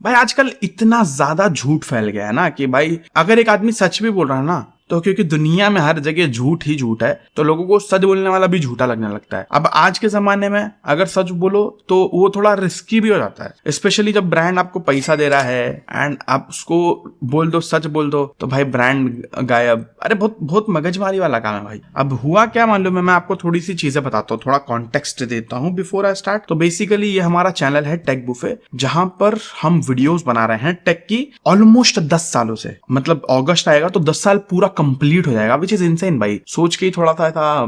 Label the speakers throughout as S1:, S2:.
S1: भाई आजकल इतना ज्यादा झूठ फैल गया है ना कि भाई अगर एक आदमी सच भी बोल रहा है ना, तो क्योंकि दुनिया में हर जगह झूठ ही झूठ है, तो लोगों को सच बोलने वाला भी झूठा लगने लगता है। अब आज के जमाने में अगर सच बोलो तो वो थोड़ा रिस्की भी हो जाता है, स्पेशली जब ब्रांड आपको पैसा दे रहा है एंड आप उसको बोल दो, सच बोल दो, तो भाई ब्रांड गायब। अरे बहुत बहुत मगजमारी वाला काम है भाई। अब हुआ क्या मालूम है, मैं आपको थोड़ी सी चीजें बताता हूँ, थोड़ा कॉन्टेक्स्ट देता हूँ बिफोर आई स्टार्ट। तो बेसिकली ये हमारा चैनल है टेक बुफे, जहां पर हम वीडियोस बना रहे हैं टेक की ऑलमोस्ट 10 सालों से। मतलब अगस्त आएगा तो 10 साल पूरा कंप्लीट हो जाएगा, विच इज इनसेन भाई। सोच के ही थोड़ा सा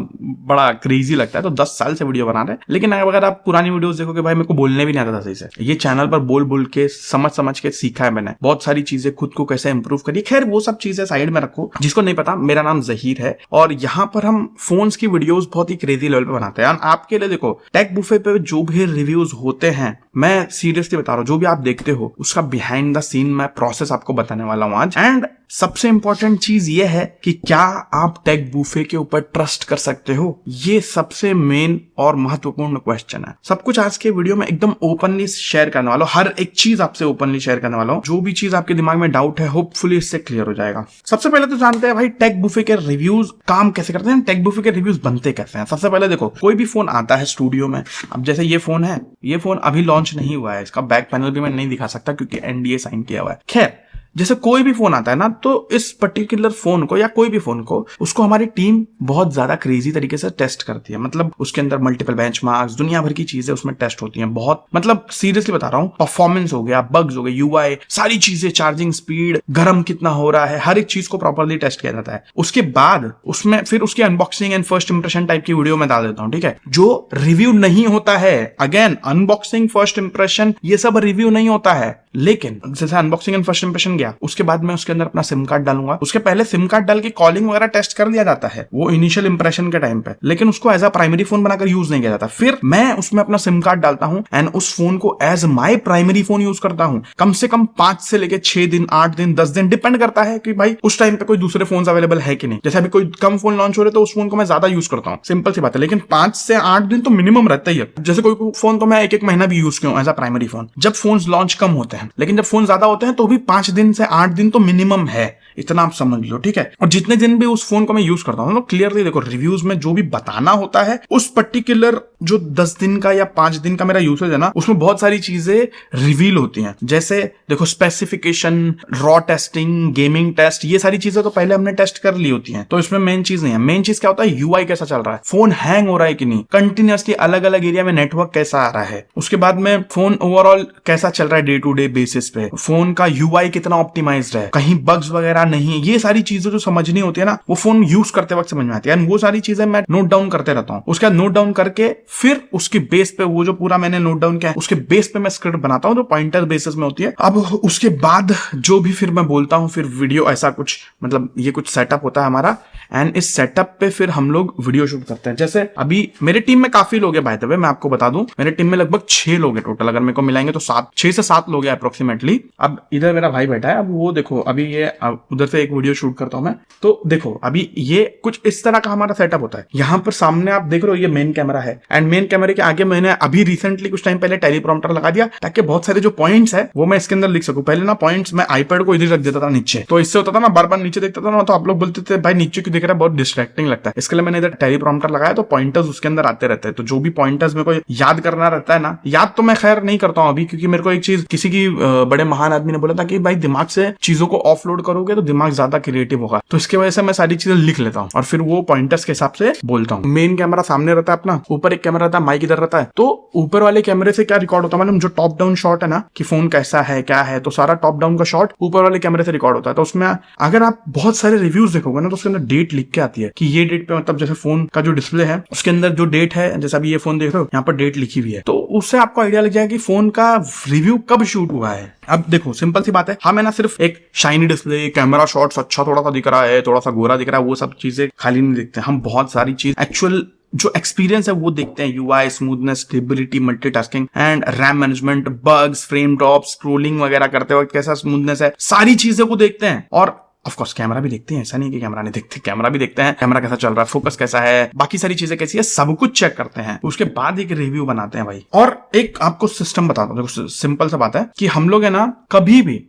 S1: बड़ा क्रेजी लगता है। तो 10 साल से वीडियो बना रहे हैं, लेकिन अगर आप पुरानी वीडियोस देखोगे भाई, मेरे को बोलने भी नहीं आता था सही से। ये चैनल पर बोल बोल के समझ के सीखा है मैंने बहुत सारी चीजें, खुद को कैसे इंप्रूव करिए। खैर वो सब चीजें साइड में रखो, जिसको नहीं पता मेरा नाम जहीर है और यहाँ पर हम फोन्स की वीडियोस बहुत ही क्रेजी लेवल पे बनाते हैं। आपके लिए देखो, टेक बुफे पे जो भी रिव्यूज होते हैं, मैं सीरियसली बता रहा हूँ, जो भी आप देखते हो उसका बिहाइंड द सीन मैं प्रोसेस आपको बताने वाला हूँ आज। एंड सबसे इंपॉर्टेंट चीज ये है कि क्या आप टेक बुफे के ऊपर ट्रस्ट कर सकते हो, ये सबसे मेन और महत्वपूर्ण क्वेश्चन है। सब कुछ आज के वीडियो में एकदम ओपनली शेयर करने वाला हूं, हर एक चीज आपसे ओपनली शेयर करने वाला हूं। जो भी चीज आपके दिमाग में डाउट है, होपफुली इससे क्लियर हो जाएगा। सबसे पहले तो जानते हैं भाई टेक बुफे के रिव्यूज काम कैसे करते हैं, टेक बुफे के रिव्यूज बनते कैसे हैं। सबसे पहले देखो, कोई भी फोन आता है स्टूडियो में, अब जैसे ये फोन है, ये फोन अभी लॉन्च नहीं हुआ है, इसका बैक पैनल भी मैं नहीं दिखा सकता क्योंकि एनडीए साइन किया हुआ है। खैर, जैसे कोई भी फोन आता है ना, तो इस पर्टिकुलर फोन को या कोई भी फोन को, उसको हमारी टीम बहुत ज्यादा क्रेजी तरीके से टेस्ट करती है। मतलब उसके अंदर मल्टीपल बेंचमार्क्स, दुनिया भर की चीजें उसमें टेस्ट होती हैं। बहुत मतलब सीरियसली बता रहा हूँ, परफॉर्मेंस हो गया, बग्स हो गए, यूआई, सारी चीजें, चार्जिंग स्पीड, गर्म कितना हो रहा है, हर एक चीज को प्रॉपरली टेस्ट किया जाता है। उसके बाद उसमें फिर उसकी unboxing and first impression type की वीडियो में डाल देता हूँ, ठीक है। जो रिव्यू नहीं होता है, अगेन अनबॉक्सिंग, फर्स्ट इंप्रेशन, ये सब रिव्यू नहीं होता है। लेकिन जैसे अनबॉक्सिंग एंड फर्स्ट इंप्रेशन गया, उसके बाद मैं उसके अंदर अपना सिम कार्ड डालूंगा। उसके पहले सिम कार्ड डाल के कॉलिंग वगैरह टेस्ट कर लिया जाता है, वो इनिशियल इंप्रेशन के टाइम पे, लेकिन उसको एज अ प्राइमरी फोन बनाकर यूज नहीं किया जाता। फिर मैं उसमें अपना सिम कार्ड डालता हूं एंड उस फोन को as my primary phone use करता हूं। कम से कम 5 से लेके 6 दिन, 8 दिन, 10 दिन, डिपेंड करता है कि भाई उस टाइम पे कोई दूसरे फोन अवेलेबल है कि नहीं। जैसे अभी कोई कम फोन लॉन्च हो रहे तो उस फोन को मैं ज्यादा यूज करता हूँ, सिंपल सी बात है। लेकिन 5 से 8 दिन तो मिनिमम रहता ही है। जैसे कोई फोन तो मैं 1-1 महीना भी यूज किया एज अ प्राइमरी फोन, जब फोन लॉन्च कम होते हैं। लेकिन जब फोन ज्यादा होते हैं तो भी 5 दिन से 8 दिन तो मिनिमम है, इतना आप समझ लो, ठीक है। और जितने दिन भी उस फोन को मैं यूज करता हूँ तो क्लियरली देखो, रिव्यूज में जो भी बताना होता है, उस पर्टिकुलर जो 10 दिन का या 5 दिन का मेरा यूसेज है ना, उसमें बहुत सारी चीजें रिवील होती हैं। जैसे देखो, specification, raw testing, gaming test, ये सारी चीजें तो पहले हमने टेस्ट कर ली होती हैं, तो इसमें मेन चीज नहीं है। मेन चीज क्या होता है, यूआई कैसा चल रहा है, फोन हैंग हो रहा है कि नहीं, कंटिन्यूअसली अलग अलग एरिया में नेटवर्क कैसा आ रहा है, उसके बाद में फोन ओवरऑल कैसा चल रहा है डे टू डे बेसिस पे, फोन का यूआई कितना ऑप्टिमाइज्ड है, कहीं बग्स वगैरह नहीं। ये सारी चीजें जो समझनी होती है ना, वो फोन यूज करते वक्त समझ में आती है। वो सारी चीजें मैं नोट डाउन करते रहता हूँ। उसके बाद नोट डाउन करके फिर उसके बेस पे, वो जो पूरा मैंने नोट डाउन किया है, उसके बेस पे मैं स्क्रिप्ट बनाता हूँ जो पॉइंटर बेसिस में होती है। अब उसके बाद जो भी फिर मैं बोलता हूँ, फिर वीडियो ऐसा कुछ, मतलब ये कुछ सेटअप होता है हमारा, एंड इस सेटअप पे फिर हम लोग वीडियो शूट करते हैं। जैसे अभी मेरे टीम में काफी लोग हैं, बाय द वे मैं आपको बता दूं, मेरे टीम में लगभग 6 लोग हैं टोटल। अगर मेरे को मिलाएंगे तो 6 से 7 लोग हैं अप्रोक्सीमेटली। अब इधर मेरा भाई बैठा है, अब वो देखो, अभी ये उधर से एक वीडियो शूट करता हूं मैं, तो देखो अभी ये कुछ इस तरह का हमारा सेटअप होता है। यहाँ पर सामने आप देख रहे हो, ये मेन कैमरा है, एंड मेन कैमरे के आगे मैंने अभी रिसेंटली कुछ टाइम पहले टेलीप्रॉम्प्टर लगा दिया, ताकि बहुत सारे जो पॉइंट्स है वो मैं इसके अंदर लिख सकूं। पहले ना पॉइंट्स मैं आईपैड को इधर रख देता था नीचे, तो इससे होता था ना, बार बार नीचे देखता था ना, तो आप लोग बोलते थे भाई नीचे क्यों दिख रहा है, बहुत डिस्ट्रैक्टिंग लगता है। इसके लिए मैंने इधर टेलीप्रॉम्प्टर लगाया, तो पॉइंटर्स उसके अंदर आते रहते हैं। तो जो भी पॉइंटर्स मेरे को याद करना रहता है ना, याद तो मैं खैर नहीं करता हूं अभी, क्योंकि मेरे को एक चीज किसी की बड़े महान आदमी ने बोला था कि भाई दिमाग से चीजों को ऑफलोड करोगे तो दिमाग ज्यादा क्रिएटिव होगा। तो इसकी वजह से मैं सारी चीजें लिख लेता हूँ और फिर वो पॉइंटर्स के हिसाब से बोलता हूँ। मेन कैमरा सामने रहता है अपना, ऊपर एक कैमरा रहता है, माइक इधर रहता है। तो ऊपर वाले कैमरे से क्या रिकॉर्ड होता है, मतलब जो टॉप डाउन शॉट है ना, कि फोन कैसा है क्या है, तो सारा टॉप डाउन का शॉट ऊपर वाले कैमरे से रिकॉर्ड होता है। तो उसमें अगर आप बहुत सारे रिव्यूज देखोगे ना, तो उसके अंदर डेट लिख के आती है कि ये डेट पे, मतलब जैसे फोन का जो डिस्प्ले है उसके अंदर जो डेट है, जैसे अभी ये फोन देख रहे हो, यहाँ पर डेट लिखी हुई है, तो उससे आपको आइडिया लग जाएगा कि फोन का रिव्यू कब शूट हुआ है। अब देखो सिंपल सी बात है, हमें ना सिर्फ एक शाइनी डिस्प्ले, कैमरा शॉट्स अच्छा थोड़ा सा दिख रहा है, थोड़ा सा गोरा दिख रहा है, वो सब चीजें खाली नहीं दिखते। हम बहुत सारी चीज, एक्चुअल जो एक्सपीरियंस है वो देखते हैं। UI, smoothness, stability, multitasking and RAM management, bugs, frame drop, scrolling वगैरह करते वक्त कैसा स्मूथनेस है, सारी चीजों को देखते हैं। और ऑफकोर्स कैमरा भी देखते हैं, ऐसा नहीं कि कैमरा नहीं देखते, कैमरा भी देखते हैं, कैमरा कैसा चल रहा है, फोकस कैसा है, बाकी सारी चीजें कैसी है, सब कुछ चेक करते हैं, उसके बाद एक रिव्यू बनाते हैं भाई। और एक आपको सिस्टम बताता हूँ, देखो सिंपल सा बात है कि हम लोग है ना कभी भी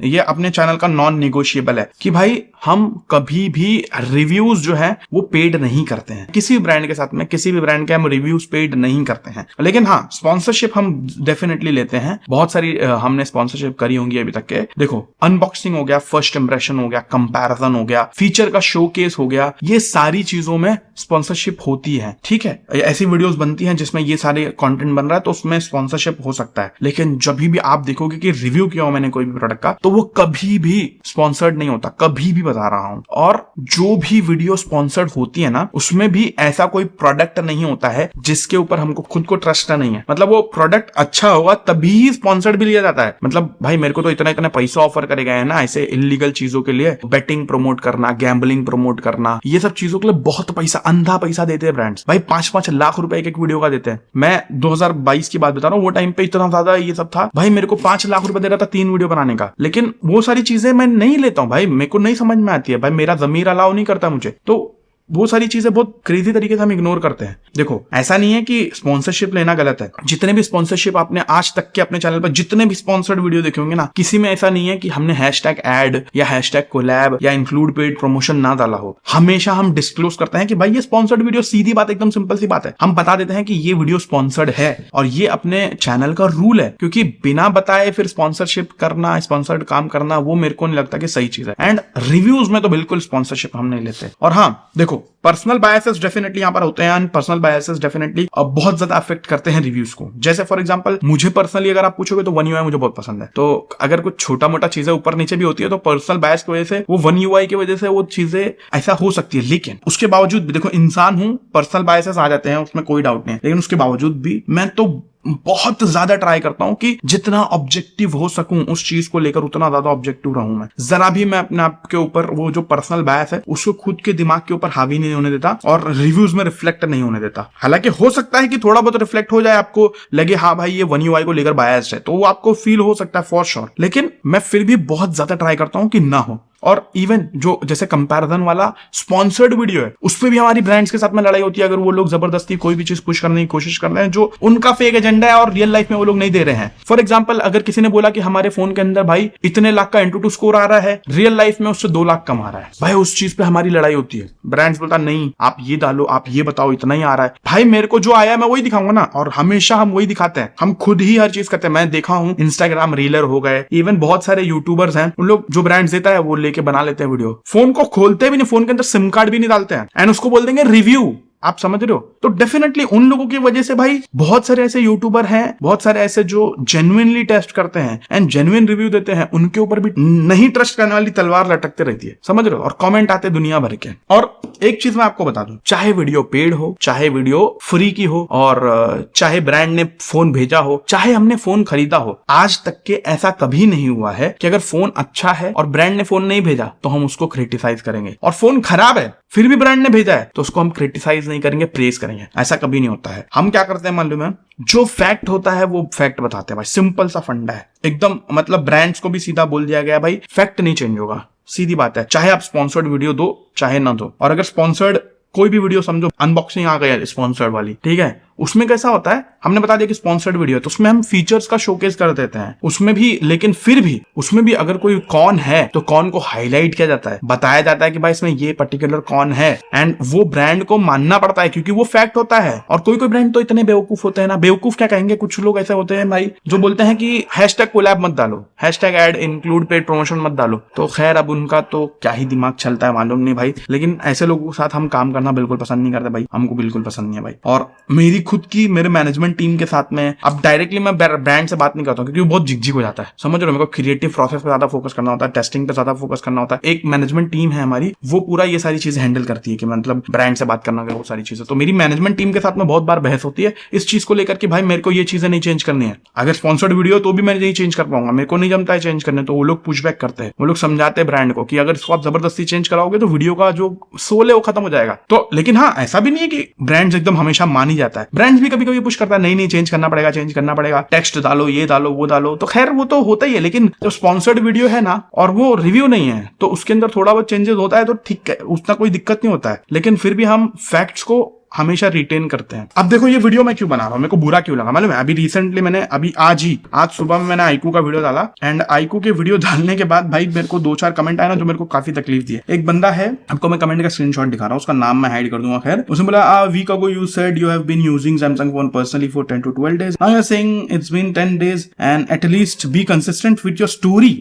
S1: ये अपने चैनल का नॉन निगोशिएबल है कि भाई हम कभी भी रिव्यूज जो है वो पेड नहीं करते हैं किसी भी ब्रांड के साथ में, किसी भी ब्रांड के हम रिव्यूज पेड नहीं करते हैं। लेकिन हाँ, स्पॉन्सरशिप हम डेफिनेटली लेते हैं, बहुत सारी हमने स्पॉन्सरशिप करी होंगी अभी तक के। देखो, अनबॉक्सिंग हो गया, फर्स्ट इंप्रेशन हो गया, कंपैरिजन हो गया, फीचर का शोकेस हो गया, ये सारी चीजों में स्पॉन्सरशिप होती है। ठीक है, ऐसी वीडियोस बनती हैं जिसमें ये सारे कंटेंट बन रहा है तो उसमें स्पॉन्सरशिप हो सकता है। लेकिन जब भी आप देखोगे कि रिव्यू किया हो मैंने कोई भी प्रोडक्ट का, तो वो कभी भी स्पॉन्सर्ड नहीं होता, कभी भी बता रहा हूं। और जो भी वीडियो स्पॉन्सर्ड होती है ना, उसमें भी ऐसा कोई प्रोडक्ट नहीं होता है जिसके ऊपर हमको खुद को ट्रस्ट नहीं है। मतलब वो प्रोडक्ट अच्छा होगा तभी ही स्पॉन्सर्ड भी लिया जाता है। मतलब भाई मेरे को तो इतना इतना पैसा ऑफर करे गए हैं ना ऐसे इलीगल चीजों के लिए, बेटिंग प्रमोट करना, गैम्बलिंग प्रमोट करना, ये सब चीजों के लिए बहुत पैसा, अंधा पैसा देते हैं ब्रांड्स भाई। 5-5 लाख रुपए एक वीडियो का देते हैं। मैं 2022 की बात बता रहा हूँ, वो टाइम पे इतना ज्यादा ये सब था भाई, मेरे को 5 लाख रुपए दे रहा था 3 वीडियो बनाने का। लेकिन वो सारी चीजें मैं नहीं लेता हूँ भाई, मेरे को नहीं समझ में आती है भाई, मेरा जमीर अलाउ नहीं करता मुझे, तो वो सारी चीजें बहुत क्रेजी तरीके से हम इग्नोर करते हैं। देखो, ऐसा नहीं है कि स्पॉन्सरशिप लेना गलत है। जितने भी स्पॉन्सरशिप आपने आज तक के अपने चैनल पर जितने भी स्पॉन्सर्ड वीडियो देखे होंगे ना, किसी में ऐसा नहीं है कि हमने हैशटैग एड या हैशटैग कोलैब या इंक्लूड पेड प्रमोशन ना डाला हो। हमेशा हम डिस्क्लोज करते हैं कि भाई ये स्पॉन्सर्ड वीडियो, सीधी बात, एकदम सिंपल सी बात है, हम बता देते हैं कि ये वीडियो स्पॉन्सर्ड है और ये अपने चैनल का रूल है। क्योंकि बिना बताए फिर स्पॉन्सरशिप करना, स्पॉन्सर्ड काम करना, वो मेरे को नहीं लगता कि सही चीज है। एंड रिव्यूज में तो बिल्कुल स्पॉन्सरशिप हम नहीं लेते। और हाँ देखो, पर्सनल बायसेस डेफिनेटली यहां पर होते हैं, पर्सनल बायसेस डेफिनेटली बहुत ज्यादा अफेक्ट करते हैं रिव्यूज को। जैसे फॉर एग्जांपल मुझे पर्सनली अगर आप पूछोगे तो वन यूआई मुझे बहुत पसंद है, तो अगर कुछ छोटा मोटा चीजें ऊपर नीचे भी होती है तो पर्सनल बायस की वजह से, वो वन यूआई की वजह से वो चीजें ऐसा हो सकती है। लेकिन उसके बावजूद भी देखो, इंसान हूं, पर्सनल बायसेस आ जाते हैं, उसमें कोई डाउट नहीं है। लेकिन उसके बावजूद भी मैं तो बहुत ज्यादा ट्राई करता हूं कि जितना ऑब्जेक्टिव हो सकूं उस चीज को लेकर, उतना ज्यादा ऑब्जेक्टिव रहूं मैं। जरा भी मैं अपने आप के ऊपर वो जो पर्सनल बायस है उसको खुद के दिमाग के ऊपर हावी नहीं होने देता और रिव्यूज में रिफ्लेक्ट नहीं होने देता। हालांकि हो सकता है कि थोड़ा बहुत रिफ्लेक्ट हो जाए, आपको लगे हाँ भाई ये वन यूआई को लेकर बायस्ड है, तो वो आपको फील हो सकता है फॉर श्योर। लेकिन मैं फिर भी बहुत ज्यादा ट्राई करता हूं कि ना हो। और इवन जो जैसे कंपैरिजन वाला स्पॉन्सर्ड वीडियो है, उसपे भी हमारी ब्रांड्स के साथ में लड़ाई होती है। अगर वो लोग जबरदस्ती कोई भी चीज पुश करने की कोशिश कर रहे हैं जो उनका फेक एजेंडा है और रियल लाइफ में वो लोग नहीं दे रहे हैं। फॉर एग्जांपल, अगर किसी ने बोला कि हमारे फोन के अंदर भाई इतने लाख का Antutu स्कोर आ रहा है, रियल लाइफ में उससे 2 लाख कम आ रहा है, भाई उस चीज पे हमारी लड़ाई होती है। ब्रांड्स बोलता नहीं, आप ये डालो, आप ये बताओ, इतना ही आ रहा है। भाई मेरे को जो आया मैं वही दिखाऊंगा ना, और हमेशा हम वही दिखाते हैं, हम खुद ही हर चीज करते हैं। मैं देखा हूं इंस्टाग्राम रीलर हो गए, इवन बहुत सारे यूट्यूबर्स हैं, उन लोग जो ब्रांड्स देता है वो लेके बना लेते हैं वीडियो, फोन को खोलते भी नहीं, फोन के अंदर सिम कार्ड भी नहीं डालते हैं, एंड उसको बोल देंगे रिव्यू। आप समझ रहे हो? तो डेफिनेटली उन लोगों की वजह से भाई बहुत सारे ऐसे यूट्यूबर हैं, बहुत सारे ऐसे जो जेन्युइनली टेस्ट करते हैं एंड जेन्युइन रिव्यू देते हैं, उनके ऊपर भी नहीं ट्रस्ट करने वाली तलवार लटकते रहती है, समझ रहे हो? और कमेंट आते दुनिया भर के। और एक चीज मैं आपको बता दूं, चाहे वीडियो पेड हो, चाहे वीडियो फ्री की हो, और चाहे ब्रांड ने फोन भेजा हो, चाहे हमने फोन खरीदा हो, आज तक के ऐसा कभी नहीं हुआ है कि अगर फोन अच्छा है और ब्रांड ने फोन नहीं भेजा तो हम उसको क्रिटिसाइज करेंगे, और फोन खराब है फिर भी ब्रांड ने भेजा है तो उसको हम क्रिटिसाइज नहीं करेंगे, प्रेज करेंगे। ऐसा कभी नहीं होता है। हम क्या करते हैं मालूम है, जो फैक्ट होता है वो फैक्ट बताते हैं भाई, सिंपल सा फंडा है एकदम। मतलब ब्रांड्स को भी सीधा बोल दिया गया भाई, फैक्ट नहीं चेंज होगा, सीधी बात है। चाहे आप स्पॉन्सर्ड वीडियो दो चाहे ना दो, और अगर स्पॉन्सर्ड कोई भी वीडियो समझो, अनबॉक्सिंग आ गया स्पॉन्सर्ड वाली, ठीक है, उसमें कैसा होता है, हमने बता दिया कि स्पॉन्सर्ड वीडियो है तो उसमें हम फीचर्स का शोकेस कर देते हैं उसमें भी। लेकिन फिर भी उसमें भी अगर कोई कौन है तो कौन को हाईलाइट किया जाता है, बताया जाता है कि भाई इसमें ये पर्टिकुलर कौन है, एंड वो ब्रांड को मानना पड़ता है क्योंकि वो फैक्ट होता है। और कोई कोई ब्रांड तो इतने बेवकूफ होते हैं ना, बेवकूफ क्या कहेंगे, कुछ लोग ऐसे होते हैं भाई जो बोलते हैं कि हैशटैग कोलैब मत डालो, hashtag ad include paid promotion मत डालो। तो खैर अब उनका तो क्या ही दिमाग चलता है मालूम नहीं भाई, लेकिन ऐसे लोगों के साथ हम काम करना बिल्कुल पसंद नहीं करते भाई, हमको बिल्कुल पसंद नहीं है भाई। और मेरी खुद की मेरे मैनेजमेंट टीम के साथ में अब डायरेक्टली मैं ब्रांड से बात नहीं करता हूं क्योंकि वो बहुत झिकझिक हो जाता है, समझ रहे हो? मेरे को क्रिएटिव प्रोसेस पे ज्यादा फोकस करना होता है, टेस्टिंग पे ज्यादा फोकस करना होता है। एक मैनेजमेंट टीम है हमारी, वो पूरा ये सारी चीजें हैंडल करती है कि मतलब ब्रांड से बात करना, वो सारी चीजें। तो मेरी मैनेजमेंट टीम के साथ में बहुत बार बहस होती है इस चीज को लेकर कि भाई मेरे को ये चीजें नहीं चेंज करनी है। अगर स्पॉन्सर्ड वीडियो तो भी मैं नहीं चेंज कर पाऊंगा, मेरे को नहीं जमता है चेंज करने, तो वो लोग पुशबैक करते हैं, वो लोग समझाते हैं ब्रांड को कि अगर इसको आप जबरदस्ती चेंज कराओगे तो वीडियो का जो सोल है वो खत्म हो जाएगा। तो लेकिन हाँ, ऐसा भी नहीं है कि ब्रांड्स एकदम हमेशा मान ही जाता है, ब्रांड्स भी कभी कभी पुश करता है, नहीं चेंज करना पड़ेगा, टेक्स्ट डालो, ये डालो, वो डालो, तो खैर वो तो होता ही है। लेकिन जब स्पॉन्सर्ड वीडियो है ना और वो रिव्यू नहीं है तो उसके अंदर थोड़ा बहुत चेंजेस होता है तो ठीक है, उतना कोई दिक्कत नहीं होता है। लेकिन फिर भी हम फैक्ट्स को हमेशा रिटेन करते हैं। अब देखो ये वीडियो मैं क्यों बना रहा हूँ, मेरे को बुरा क्यों लगा मालूम है? अभी रिसेंटली मैंने आज सुबह में मैंने आईकू का वीडियो डाला एंड आईकू के वीडियो डालने के बाद भाई मेरे को 2-4 कमेंट आए ना जो मेरे को काफी तकलीफ दिए। एक बंदा है, आपको मैं कमेंट का स्क्रीनशॉट दिखा रहा हूँ, उसका नाम मैं हाइड कर दूंगा। खैर उसने बोला a week ago you said you have been using Samsung phone personally for 10 to 12 days. Now you're saying it's been 10 days and at least be consistent with your story.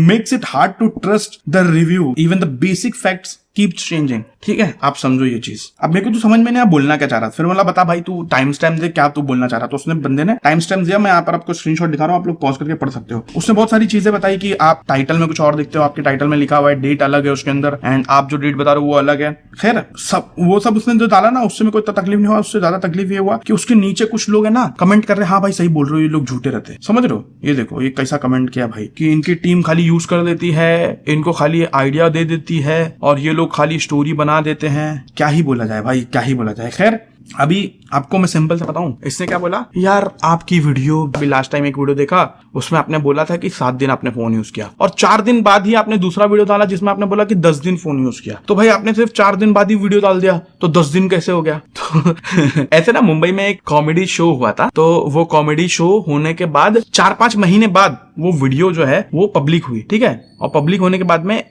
S1: Makes it hard to trust the review. Even the basic facts keeps changing. ठीक है, आप समझो ये चीज। अब मेरे को तो समझ में नहीं बोलना क्या चाह रहा था। फिर बोला बता भाई तू टाइम स्टैम्प दे, क्या तू बोलना चाह रहा था। तो उसने बंदे ने टाइम स्टैम्प दिया, मैं यहाँ पर आपको स्क्रीनशॉट दिखा रहा हूँ, आप लोग पॉज करके पढ़ सकते हो। उसने बहुत सारी चीजें बताई कि आप टाइटल में कुछ और दिखते हो, आपके टाइटल में लिखा हुआ है डेट अलग है उसके अंदर एंड आप जो डेट बता रहे हो वो अलग है। खैर वो सब उसने जो डाला ना उससे मेरे को इतना तकलीफ नहीं हुआ। उससे ज्यादा तकलीफ ये हुआ कि उसके नीचे कुछ लोग है ना कमेंट कर रहे हैं, हाँ भाई सही बोल रहे हो, ये लोग झूठे रहते, समझ रहे हो। ये देखो ये कैसा कमेंट किया भाई कि इनकी टीम खाली यूज कर देती है, इनको खाली आइडिया दे देती है और ये लोग खाली स्टोरी बना देते हैं। क्या ही बोला जाए भाई, क्या ही बोला जाए। खैर अभी आपको मैं सिंपल से बताऊं, इसने क्या बोला, यार आपकी वीडियो अभी लास्ट टाइम एक वीडियो देखा उसमें आपने बोला था कि 7 दिन आपने फोन यूज किया और 4 दिन बाद ही आपने दूसरा वीडियो डाला जिसमें आपने बोला कि 10 दिन फोन यूज किया। तो भाई आपने सिर्फ 4 दिन बाद ही वीडियो डाल दिया तो 10 दिन कैसे हो गया? तो ऐसे ना मुंबई में एक कॉमेडी शो हुआ था, तो वो कॉमेडी शो होने के बाद 4-5 महीने बाद वो वीडियो जो है वो पब्लिक हुई। ठीक है, और पब्लिक होने के बाद में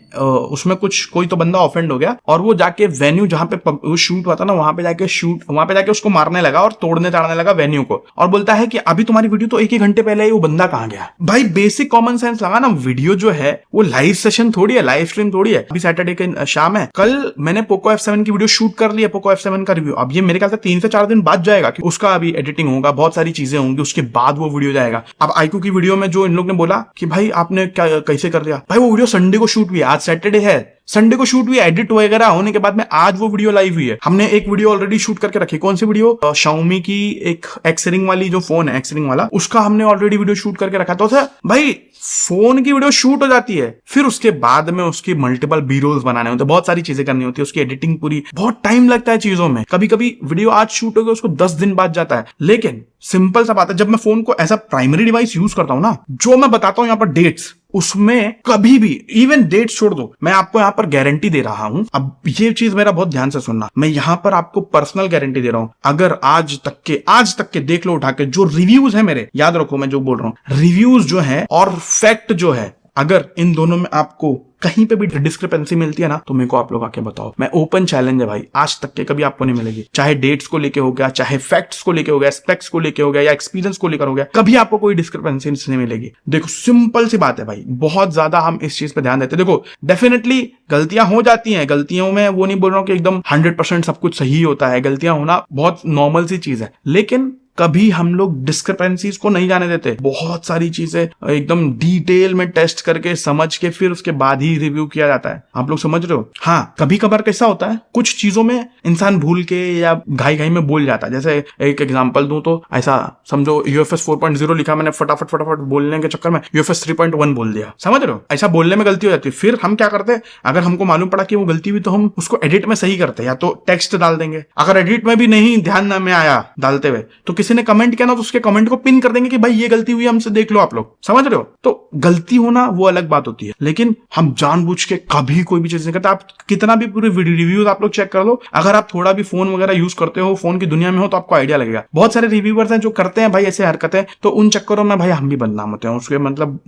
S1: उसमें कोई तो बंदा ऑफेंड हो गया और वो जाके वेन्यू जहां पे वो शूट हुआ था ना वहां पे जाके उसको मारने लगा और तोड़ने ताड़ने लगा वेन्यू को और बोलता है कि अभी तुम्हारी वीडियो तो 1 ही घंटे पहले ही, वो बंदा कहां गया? भाई बेसिक कॉमन सेंस लगा ना, वीडियो जो है वो लाइव सेशन थोड़ी है, लाइव स्ट्रीम थोड़ी है। अभी सैटरडे के शाम है, कल मैंने पोको F7 की वीडियो शूट कर ली है, पोको F7 का रिव्यू। अब ये मेरे ख्याल से 3 से 4 दिन बाद जाएगा, उसका अभी एडिटिंग होगा, बहुत सारी चीजें होंगी, उसके बाद वो वीडियो जाएगा। अब आईकू की वीडियो में जो इन लोग ने बोला कि भाई आपने क्या कैसे कर दिया, भाई वो वीडियो संडे को शूट हुई, आज सैटरडे है, संडे को शूट हुई, एडिट वगैरह होने के बाद में आज वो वीडियो लाइव हुई है। हमने एक वीडियो ऑलरेडी शूट करके रखी। कौन सी वीडियो? Xiaomi की एक एक्सरिंग वाली जो फोन है, एक्सरिंग वाला, उसका हमने ऑलरेडी वीडियो शूट करके रखा। तो भाई फोन की वीडियो शूट हो जाती है, फिर उसके बाद में उसकी मल्टीपल बी रोल्स बनाने होते हैं, बहुत सारी चीजें करनी होती है, उसकी एडिटिंग पूरी, बहुत टाइम लगता है चीजों में। कभी कभी वीडियो आज शूट हो गया उसको 10 दिन बाद जाता है। लेकिन सिंपल सा बात है, जब मैं फोन को as a primary device use करता हूं ना, जो मैं बताता हूं यहाँ पर डेट्स, उसमें कभी भी इवन डेट छोड़ दो, मैं आपको यहाँ पर गारंटी दे रहा हूं। अब ये चीज मेरा बहुत ध्यान से सुनना, मैं यहाँ पर आपको पर्सनल गारंटी दे रहा हूं। अगर आज तक के देख लो उठा के जो रिव्यूज है मेरे, याद रखो मैं जो बोल रहा हूं, रिव्यूज जो है और फैक्ट जो है, अगर इन दोनों में आपको कहीं पे भी डिस्क्रिपेंसी मिलती है ना तो मेरे को आप लोग आके बताओ। मैं ओपन चैलेंज है भाई, आज तक के कभी आपको नहीं मिलेगी। चाहे डेट्स को लेके हो गया, चाहे फैक्ट्स को लेके हो गया, स्पेक्स को लेके हो गया या एक्सपीरियंस को लेकर हो गया, कभी आपको कोई डिस्क्रिपेंसी नहीं मिलेगी। देखो सिंपल सी बात है भाई, बहुत ज्यादा हम इस चीज पे ध्यान देते हैं। देखो डेफिनेटली गलतियां हो जाती हैं, गलतियों में वो नहीं बोल रहा हूं कि एकदम 100% सब कुछ सही होता है, गलतियां होना बहुत नॉर्मल सी चीज है, लेकिन कभी हम लोग डिस्क्रिपेंसीज को नहीं जाने देते। बहुत सारी चीजें एकदम डिटेल में टेस्ट करके समझ के फिर उसके बाद ही रिव्यू किया जाता है। आप लोग समझ रहे हो? हाँ, कभी कभार कैसा होता है, कुछ चीजों में इंसान भूल के या घाई में बोल जाता है। जैसे एक एग्जांपल दूं तो ऐसा समझो UFS 4.0 लिखा, मैंने फटाफट बोलने के चक्कर में UFS 3.1 बोल दिया, समझ रहे हो? ऐसा बोलने में गलती हो जाती है। फिर हम क्या करते हैं, अगर हमको मालूम पड़ा कि वो गलती हुई तो हम उसको एडिट में सही करते हैं, या तो टेक्स्ट डाल देंगे। अगर एडिट में भी नहीं ध्यान में आया डालते हुए तो किसी ने कमेंट किया ना तो उसके कमेंट को पिन कर देंगे कि भाई ये गलती हुई, हमसे देख लो आप लोग, समझ रहे हो? तो गलती होना वो अलग बात होती है, लेकिन हम जानबूझ के कभी कोई भी चीज नहीं करते। आप कितना भी पूरे रिव्यूज आप लोग चेक कर लो, अगर आप थोड़ा भी फोन वगैरह यूज करते हो, फोन की दुनिया में हो, तो आपको आइडिया लगेगा। बहुत सारे रिव्यूअर्स हैं जो करते हैं भाई ऐसे हरकतें, तो उन चक्करों में भाई हम भी बदनाम होते हैं, उसके मतलब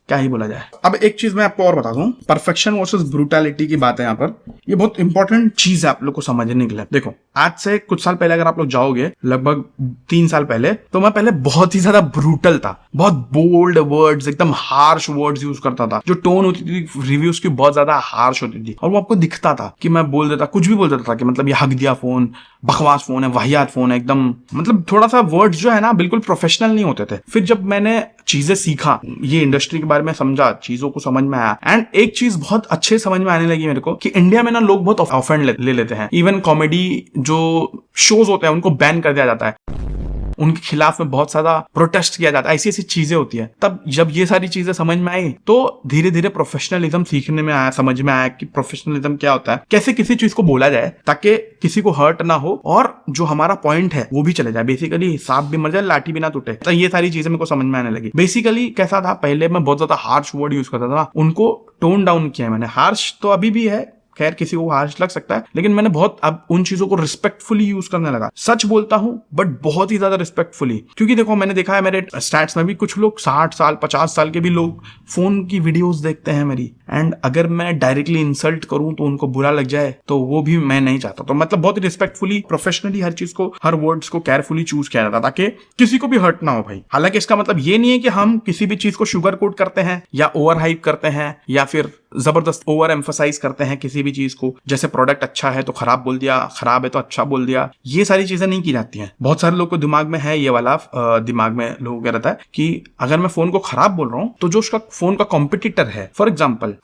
S1: क्या ही बोला जाए। अब एक चीज मैं आपको और बता दूं, परफेक्शन वर्सेस ब्रूटैलिटी की बात है यहाँ पर, ये बहुत इंपॉर्टेंट चीज है आप लोग को समझने के लिए। देखो आज से कुछ साल पहले अगर आप लोग जाओगे, लगभग 3 साल पहले, तो मैं पहले बहुत ही ज्यादा ब्रूटल था, बहुत बोल्ड वर्ड्स, एकदम हार्श वर्ड्स यूज करता था, जो टोन होती थी रिव्यूज की बहुत ज्यादा हार्श होती थी, और वो आपको दिखता था कि मैं बोल देता, कुछ भी बोल देता था कि मतलब ये हक दिया फोन, बकवास फोन है, वाहियात फोन है, एकदम मतलब थोड़ा सा वर्ड्स जो है ना बिल्कुल प्रोफेशनल नहीं होते थे। फिर जब मैंने चीजें सीखा, ये इंडस्ट्री के बारे में समझा, चीजों को समझ में आया, एंड एक चीज बहुत अच्छे समझ में आने लगी मेरे को कि इंडिया में ना लोग बहुत ऑफेंड ले लेते हैं। इवन कॉमेडी जो शोज होते हैं उनको बैन कर दिया जाता है। उनके खिलाफ में बहुत ज्यादा प्रोटेस्ट किया जाता है, ऐसी ऐसी चीजें होती है। तब जब ये सारी चीजें समझ में आई तो धीरे धीरे प्रोफेशनलिज्म सीखने में आया, समझ में आया कि प्रोफेशनलिज्म क्या होता है, कैसे किसी चीज को बोला जाए ताकि किसी को हर्ट ना हो और जो हमारा पॉइंट है वो भी चले जाए। बेसिकली सांप भी मर जाए लाठी भी ना टूटे। तो ये सारी चीजें मेरे को समझ में आने लगी। बेसिकली कैसा था, पहले मैं बहुत ज्यादा हार्श वर्ड यूज करता था, उनको टोन डाउन किया मैंने। हार्श तो अभी भी है, खैर किसी को हार्श लग सकता है, लेकिन मैंने बहुत अब उन चीजों को रिस्पेक्टफुली यूज करने लगा। सच बोलता हूं बट बहुत ही ज्यादा रिस्पेक्टफुली, क्योंकि देखो मैंने देखा है मेरे स्टैट्स में भी कुछ लोग 60 साल 50 साल के भी लोग फोन की वीडियोस देखते हैं मेरी, एंड अगर मैं डायरेक्टली इंसल्ट करूं तो उनको बुरा लग जाए तो वो भी मैं नहीं चाहता। तो मतलब बहुत ही रिस्पेक्टफुली प्रोफेशनली हर चीज को, हर वर्ड्स को केयरफुली चूज किया जाता ताकि किसी को भी हर्ट ना हो भाई। हालांकि इसका मतलब ये नहीं है कि हम किसी भी चीज को शुगर कोट करते हैं या ओवर हाइप करते हैं या फिर जबरदस्त ओवर एम्फसाइज करते हैं किसी भी चीज को। जैसे प्रोडक्ट अच्छा है तो खराब बोल दिया, खराब है तो अच्छा बोल दिया, ये सारी चीजें नहीं की जाती हैं। बहुत सारे लोग को दिमाग में है ये वाला, दिमाग में लोगों का रहता है कि अगर मैं फोन को खराब बोल रहा हूं तो जो उसका फोन का कॉम्पिटिटर है, फॉर एग्जाम्पल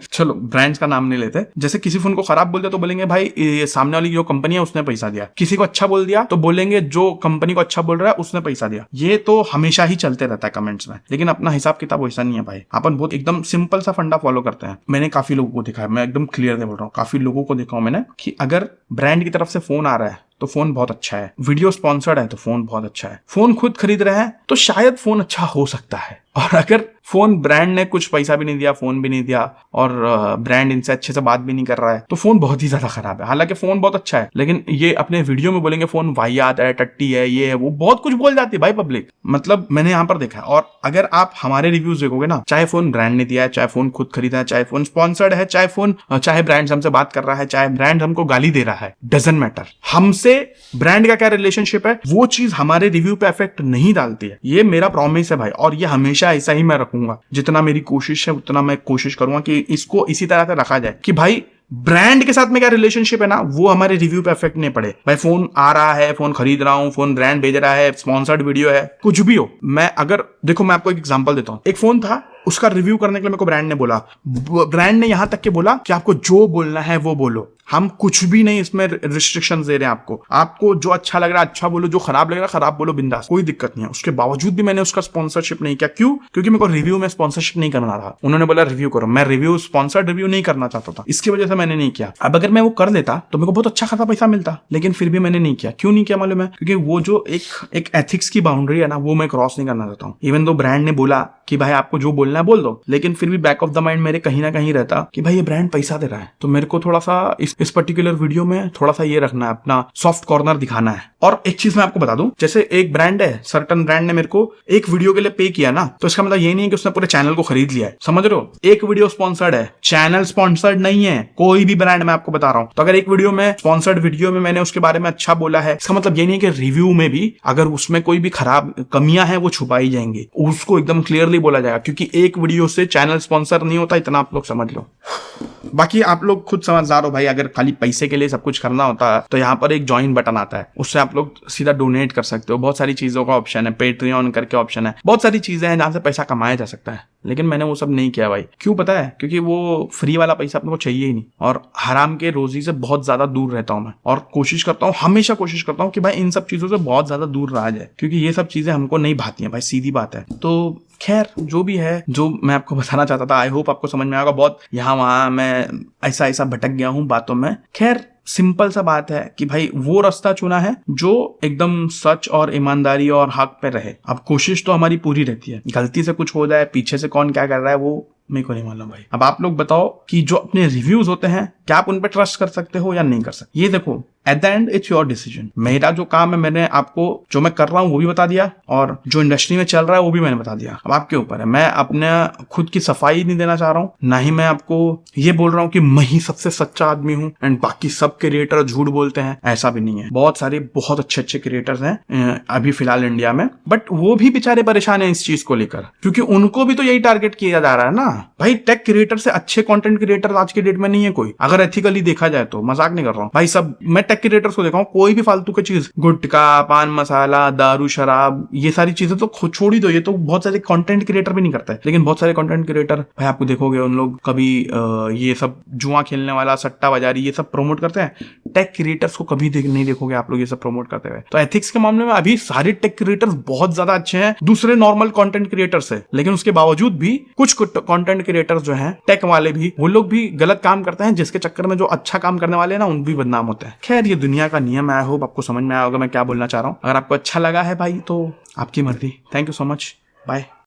S1: चलो ब्रांड्स का नाम नहीं लेते, जैसे किसी फोन को खराब बोल दिया तो बोलेंगे भाई ये सामने वाली जो कंपनी है उसने पैसा दिया। किसी को अच्छा बोल दिया तो बोलेंगे जो कंपनी को अच्छा बोल रहा है उसने पैसा दिया। ये तो हमेशा ही चलते रहता है कमेंट्स में, लेकिन अपना हिसाब किताब वैसा नहीं है भाई। अपन बहुत एकदम सिंपल सा फंडा फॉलो करते हैं। मैंने काफी लोगों को देखा है, मैं एकदम क्लियर से बोल रहा हूँ, काफी लोगों को देखा हूं मैंने कि अगर ब्रांड की तरफ से फोन आ रहा है तो फोन बहुत अच्छा है, वीडियो स्पॉन्सर्ड है तो फोन बहुत अच्छा है, फोन खुद खरीद रहे हैं तो शायद फोन अच्छा हो सकता है। और अगर फोन ब्रांड ने कुछ पैसा भी नहीं दिया, फोन भी नहीं दिया और ब्रांड इनसे अच्छे से बात भी नहीं कर रहा है तो फोन बहुत ही ज्यादा खराब है। हालांकि फोन बहुत अच्छा है, लेकिन ये अपने वीडियो में बोलेंगे फोन वाहियात है, टट्टी है, ये है, वो बहुत कुछ बोल जाती है भाई पब्लिक। मतलब मैंने यहाँ पर देखा है। और अगर आप हमारे रिव्यूज देखोगे ना, चाहे फोन ब्रांड ने दिया है, चाहे फोन खुद खरीदा है, चाहे फोन स्पॉन्सर्ड है, चाहे ब्रांड हमसे बात कर रहा है, चाहे ब्रांड हमको गाली दे रहा है, डजंट मैटर। हमसे ब्रांड का क्या रिलेशनशिप है वो चीज हमारे रिव्यू पे इफेक्ट नहीं डालती है। ये मेरा प्रॉमिस है भाई, और ये हमेशा ऐसा ही मैं रखूंगा। जितना मेरी कोशिश है उतना मैं कोशिश करूंगा कि इसको इसी तरह से रखा जाए कि भाई ब्रांड के साथ में क्या रिलेशनशिप है ना वो हमारे रिव्यू पे इफेक्ट नहीं पड़े। भाई फोन आ रहा है, फोन खरीद रहा हूं, फोन ब्रांड भेज रहा है, स्पॉन्सर्ड वीडियो है, कुछ भी हो, मैं अगर देखो मैं आपको एक एग्जांपल देता हूं। एक फोन था, उसका रिव्यू करने के लिए मेरे को ब्रांड ने बोला, ब्रांड ने यहां तक के बोला कि आपको जो बोलना है वो बोलो, हम कुछ भी नहीं इसमें रिस्ट्रिक्शंस दे रहे हैं आपको जो अच्छा लग रहा है अच्छा बोलो, जो खराब लग रहा है खराब बोलो, बिंदास, कोई दिक्कत नहीं है। उसके बावजूद भी मैंने उसका स्पॉन्सरशिप नहीं किया। क्यों? क्योंकि मेरे को रिव्यू में स्पॉन्सरशिप नहीं करना था। उन्होंने बोला रिव्यू करो, मैं रिव्यू स्पॉन्सर्ड रिव्यू नहीं करना चाहता था, इसकी वजह से मैंने नहीं किया। अब अगर मैं वो कर देता तो मेरे को बहुत अच्छा खासा पैसा मिलता, लेकिन फिर भी मैंने नहीं किया। क्यों नहीं किया मालूम है? क्योंकि वो जो एक एथिक्स की बाउंड्री है ना वो मैं क्रॉस नहीं करना चाहता हूँ। इवन दो ब्रांड ने बोला कि भाई आपको जो बोलना है बोल दो, लेकिन फिर भी बैक ऑफ द माइंड मेरे कहीं ना कहीं रहता कि भाई ये ब्रांड पैसा दे रहा है तो मेरे को थोड़ा सा इस पर्टिकुलर वीडियो में थोड़ा सा ये रखना है, अपना सॉफ्ट कॉर्नर दिखाना है। और एक चीज मैं आपको बता दूं, जैसे एक ब्रांड है, सर्टन ब्रांड ने मेरे को एक वीडियो के लिए पे किया ना, तो इसका मतलब ये नहीं है कि उसने पूरे चैनल को खरीद लिया है, समझ रहे हो? एक वीडियो स्पॉन्सर्ड है, चैनल स्पॉन्सर्ड नहीं है, कोई भी ब्रांड मैं आपको बता रहा हूं। तो अगर एक वीडियो में स्पॉन्सर्ड वीडियो में मैंने उसके बारे में अच्छा बोला है, इसका मतलब ये नहीं कि रिव्यू में भी अगर उसमें कोई भी खराब कमियां हैं वो छुपाई जाएंगी, उसको एकदम क्लियरली बोला जाएगा। क्योंकि एक वीडियो से चैनल स्पॉन्सर नहीं होता, इतना आप लोग समझ लो। बाकी आप लोग खुद समझदार हो भाई, अगर खाली पैसे के लिए सब कुछ करना होता है तो यहाँ पर एक ज्वाइन बटन आता है, उससे आप लोग सीधा डोनेट कर सकते हो। बहुत सारी चीजों का ऑप्शन है, पेट्रियन करके ऑप्शन है, बहुत सारी चीजें हैं जहां से पैसा कमाया जा सकता है। लेकिन मैंने वो सब नहीं किया भाई। क्यों पता है? क्योंकि वो फ्री वाला पैसा अपने को चाहिए ही नहीं, और हराम के रोजी से बहुत ज्यादा दूर रहता हूं मैं, और कोशिश करता हूँ, हमेशा कोशिश करता हूँ कि भाई इन सब चीजों से बहुत ज्यादा दूर रहा जाए, क्योंकि ये सब चीजें हमको नहीं भाती हैं भाई, सीधी बात है। तो खैर जो भी है, जो मैं आपको बताना चाहता था, आई होप आपको समझ में आएगा। बहुत यहाँ वहां मैं ऐसा भटक गया हूँ बातों में। खैर सिंपल सा बात है कि भाई वो रास्ता चुना है जो एकदम सच और ईमानदारी और हक पे रहे। अब कोशिश तो हमारी पूरी रहती है, गलती से कुछ हो जाए, पीछे से कौन क्या कर रहा है वो मेरे को नहीं मालूम भाई। अब आप लोग बताओ कि जो अपने रिव्यूज होते हैं क्या आप उन पे ट्रस्ट कर सकते हो या नहीं कर सकते? ये देखो, at the end it's your decision. मेरा जो काम है मैंने आपको जो मैं कर रहा हूँ वो भी बता दिया, और जो इंडस्ट्री में चल रहा है वो भी मैंने बता दिया। अब आपके ऊपर है। मैं अपने खुद की सफाई नहीं देना चाह रहा हूँ, ना ही मैं आपको ये बोल रहा हूँ कि मैं ही सबसे सच्चा आदमी हूँ एंड बाकी सब क्रिएटर झूठ बोलते हैं, ऐसा भी नहीं है। बहुत सारे बहुत अच्छे क्रिएटर्स हैं अभी फिलहाल इंडिया में, बट वो भी बेचारे परेशान है इस चीज को लेकर, क्योंकि उनको भी तो यही टारगेट किया जा रहा है ना भाई टेक क्रिएटर से अच्छे कंटेंट क्रिएटर आज के डेट में नहीं है कोई, अगर एथिकली देखा जाए तो, मजाक नहीं कर रहा हूँ भाई। सब मैं टेक क्रिएटर्स को देखा हूँ, कोई भी फालतू की चीज, गुटखा, पान मसाला, दारू, शराब, ये सारी चीजें तो छोड़ ही दो, ये तो बहुत सारे कंटेंट क्रिएटर भी नहीं करता है। लेकिन बहुत सारे कंटेंट क्रिएटर भाई आपको देखोगे उन लोग कभी ये सब जुआ खेलने वाला, सट्टा बाजारी, ये सब प्रमोट करते हैं। टेक क्रिएटर्स को कभी नहीं देखोगे आप लोग ये सब प्रमोट करते हुए। तो एथिक्स के मामले में अभी सारे टेक क्रिएटर्स बहुत ज्यादा अच्छे हैं दूसरे नॉर्मल कंटेंट क्रिएटर्स से, लेकिन उसके बावजूद भी कुछ कंटेंट क्रिएटर्स जो हैं टेक वाले भी, वो लोग भी गलत काम करते हैं, जिसके चक्कर में जो अच्छा काम करने वाले हैं ना, उन भी बदनाम होते हैं। खैर ये दुनिया का नियम है। आई होप आपको समझ में आया होगा मैं क्या बोलना चाह रहा हूँ। अगर आपको अच्छा लगा है भाई तो आपकी मर्जी। Thank you so much, bye.